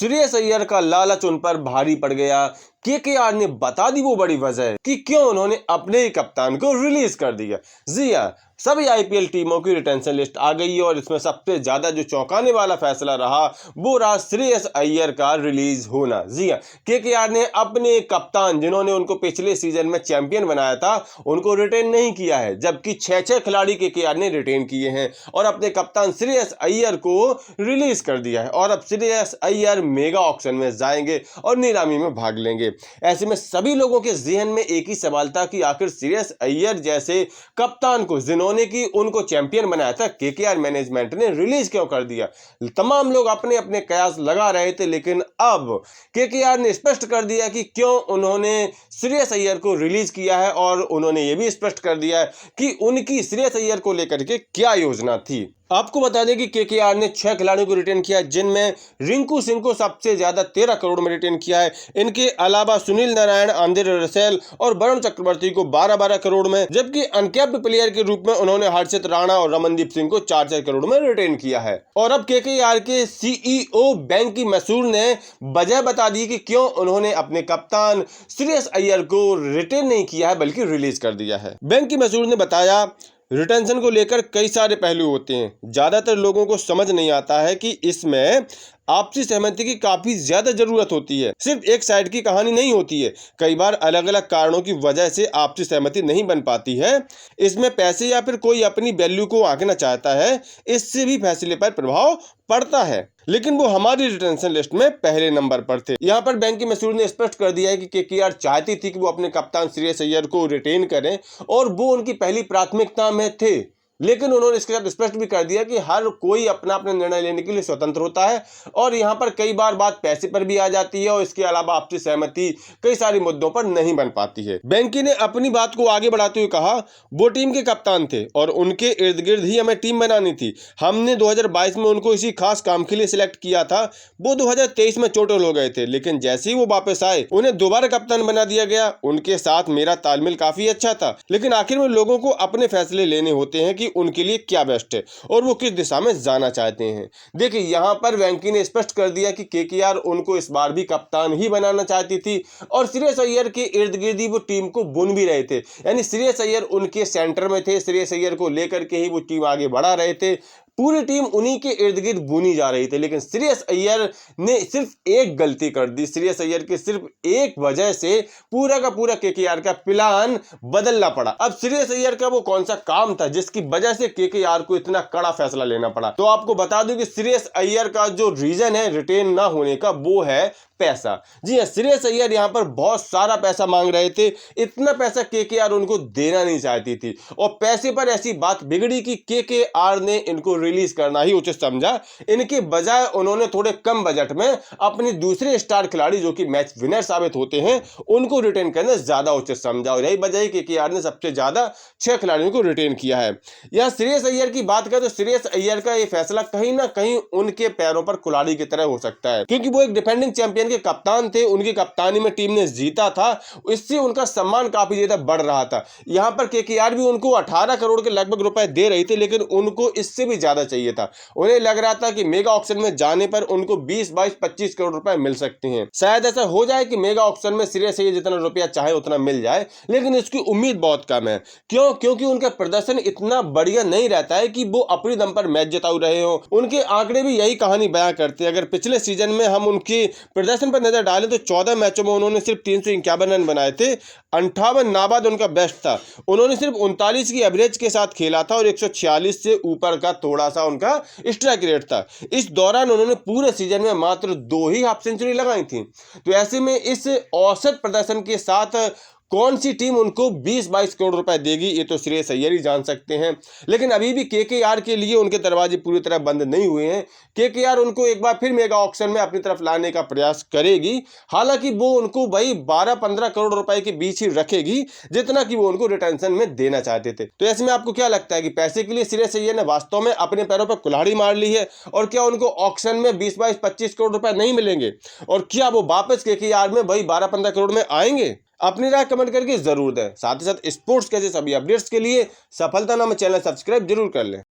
श्रेयस अय्यर का लालच उन पर भारी पड़ गया। केकेआर ने बता दी वो बड़ी वजह कि क्यों उन्होंने अपने ही कप्तान को रिलीज कर दिया। जी हाँ, सभी आईपीएल टीमों की रिटेंशन लिस्ट आ गई है और इसमें सबसे ज्यादा जो चौंकाने वाला फैसला रहा वो रहा श्रेयस अय्यर का रिलीज होना। जी हाँ, केकेआर ने अपने कप्तान जिन्होंने उनको पिछले सीजन में चैंपियन बनाया था उनको रिटेन नहीं किया है, जबकि 6 खिलाड़ी केकेआर ने रिटेन किए हैं और अपने कप्तान श्रेयस अय्यर को रिलीज कर दिया है। और अब श्रेयस अय्यर मेगा ऑक्शन में जाएंगे और नीलामी में भाग लेंगे। ऐसे में सभी लोगों के जहन में एक ही सवाल था कि आखिर श्रेयस अय्यर जैसे कप्तान को जिन्होंने कि उनको चैंपियन बनाया था केकेआर मैनेजमेंट ने रिलीज क्यों कर दिया। तमाम लोग अपने अपने कयास लगा रहे थे, लेकिन अब केकेआर ने स्पष्ट कर दिया कि क्यों उन्होंने श्रेयस अय्यर को रिलीज किया है और उन्होंने ये भी स्पष्ट कर दिया है कि उनकी श्रेयस अय्यर को लेकर के क्या योजना थी। आपको बता दें कि केकेआर ने 6 खिलाड़ियों को रिटेन किया, जिनमें रिंकू सिंह को सबसे ज्यादा 13 करोड़ में रिटेन किया है। इनके अलावा सुनील नारायण, आंद्रे रसेल और वरुण चक्रवर्ती को 12-12 करोड़ में, जबकि अनकैप्ड प्लेयर के रूप में उन्होंने हर्षित राणा और रमनदीप सिंह को 4-4 करोड़ में रिटेन किया है। और अब केकेआर के सीईओ वेंकी मैसूर ने वजह बता दी कि क्यों उन्होंने अपने कप्तान श्रेयस अय्यर को रिटेन नहीं किया है बल्कि रिलीज कर दिया है। वेंकी मैसूर ने बताया, रिटेंशन को लेकर कई सारे पहलू होते हैं। ज्यादातर लोगों को समझ नहीं आता है कि इसमें आपसी सहमति की काफी ज्यादा जरूरत होती है। सिर्फ एक साइड की कहानी नहीं होती है। कई बार अलग अलग कारणों की वजह से आपसी सहमति नहीं बन पाती है। इसमें पैसे या फिर कोई अपनी वैल्यू को आंकना चाहता है, इससे भी फैसले पर प्रभाव पड़ता है। लेकिन वो हमारी रिटेंशन लिस्ट में पहले नंबर पर थे। यहाँ पर वेंकी मैसूर ने स्पष्ट कर दिया है कि केकेआर चाहती थी कि वो अपने कप्तान श्रेयस अय्यर को रिटेन करें और वो उनकी पहली प्राथमिकता में थे, लेकिन उन्होंने इसके साथ स्पष्ट भी कर दिया कि हर कोई अपना अपना निर्णय लेने के लिए स्वतंत्र होता है और यहाँ पर कई बार बात पैसे पर भी आ जाती है और इसके अलावा आपसी सहमति कई सारे मुद्दों पर नहीं बन पाती है। वेंकी ने अपनी बात को आगे बढ़ाते हुए कहा, वो टीम के कप्तान थे और उनके इर्द गिर्द ही हमें टीम बनानी थी। हमने 2022 में उनको इसी खास काम के लिए सिलेक्ट किया था। वो 2023 में चोटिल हो गए थे, लेकिन जैसे ही वो वापस आए उन्हें दोबारा कप्तान बना दिया गया। उनके साथ मेरा तालमेल काफी अच्छा था, लेकिन आखिर में लोगों को अपने फैसले लेने होते हैं कि उनके लिए क्या बेस्ट है और वो किस दिशा में जाना चाहते हैं। देखिए, यहाँ पर वेंकी ने स्पष्ट कर दिया कि केकेआर उनको इस बार भी कप्तान ही बनाना चाहती थी और श्रेयस अय्यर के इर्द गिर्द ही वो टीम को बुन भी रहे थे। यानी श्रेयस अय्यर उनके सेंटर में थे, श्रेयस अय्यर को लेकर के ही वो टीम आगे बढ़ा रहे थे। पूरी टीम उन्हीं के इर्द गिर्द बुनी जा रही थी, लेकिन श्रेयस अय्यर ने सिर्फ एक गलती कर दी। श्रेयस अय्यर के सिर्फ एक वजह से पूरा का पूरा केकेआर का प्लान बदलना पड़ा। अब श्रेयस अय्यर का वो कौन सा काम था जिसकी वजह से केकेआर को इतना कड़ा फैसला लेना पड़ा? तो आपको बता दूं कि श्रेयस अय्यर का जो रीजन है रिटेन ना होने का वो है पैसा। जी हाँ, श्रेयस अय्यर यहाँ पर बहुत सारा पैसा मांग रहे थे। इतना पैसा केकेआर उनको देना नहीं चाहती थी और पैसे पर ऐसी बात बिगड़ी कि केकेआर ने इनको रिलीज करना ही उचित समझा। इनके बजाय उन्होंने थोड़े कम बजट में अपने दूसरे स्टार खिलाड़ी जो कि मैच विनर साबित होते हैं उनको रिटेन करना ज्यादा उचित समझा और यही वजह है कि केकेआर ने सबसे ज्यादा 6 खिलाड़ियों को रिटेन किया है। यहाँ श्रेयस अय्यर की बात करें तो श्रेयस अय्यर का यह फैसला कहीं ना कहीं उनके पैरों पर कुल्हाड़ी की तरह हो सकता है, क्योंकि वो एक डिफेंडिंग चैंपियन के कप्तान थे। उनकी कप्तानी में टीम ने जीता था, इससे उनका सम्मान काफी ज्यादा बढ़ रहा था। यहाँ पर केकेआर भी उनको 18 करोड़ के लगभग रुपए दे रही थी, लेकिन उनको इससे भी ज्यादा चाहिए था। उन्हें लग रहा था कि मेगा ऑक्शन में जाने पर उनको 20, 22, 25 करोड़ रुपए मिल सकते हैं। शायद ऐसा हो जाए कि मेगा ऑक्शन में श्रेयस अय्यर जितना रुपया चाहे उतना मिल जाए, लेकिन इसकी उम्मीद बहुत कम है। क्यों? क्योंकि उनका प्रदर्शन इतना बढ़िया नहीं रहता है कि वो अपनी दम पर मैच जिता रहे हो। उनके आंकड़े भी यही कहानी बयां करते हैं। अगर पिछले सीजन में हम उनके प्रदर्शन पर नजर डालें तो 14 मैचों में उन्होंने सिर्फ 351 रन बनाए थे। 58 नाबाद उनका बेस्ट था। उन्होंने सिर्फ 39 की एवरेज के साथ खेला था और 146 से ऊपर का थोड़ा सा उनका स्ट्राइक रेट था। इस दौरान उन्होंने पूरे सीजन में मात्र 2 ही हाफ सेंचुरी लगाई थी। तो ऐसे में इस औसत प्रदर्शन के साथ कौन सी टीम उनको 20-22 करोड़ रुपए देगी, ये तो श्रेयस अय्यर ही जान सकते हैं। लेकिन अभी भी केकेआर के लिए उनके दरवाजे पूरी तरह बंद नहीं हुए हैं। केकेआर उनको एक बार फिर मेगा ऑक्शन में अपनी तरफ लाने का प्रयास करेगी। हालांकि वो उनको भाई 12-15 करोड़ रुपए के बीच ही रखेगी, जितना कि वो उनको रिटेंशन में देना चाहते थे। तो ऐसे में आपको क्या लगता है कि पैसे के लिए श्रेयस अय्यर ने वास्तव में अपने पैरों पर कुल्हाड़ी मार ली है और क्या उनको ऑक्शन में 20-22-25 करोड़ रुपए नहीं मिलेंगे और क्या वो वापस केकेआर में भाई 12-15 करोड़ में आएंगे? अपनी राय कमेंट करके जरूर दें। साथ ही साथ स्पोर्ट्स के सभी अपडेट्स के लिए सफलता नामक चैनल सब्सक्राइब जरूर कर लें।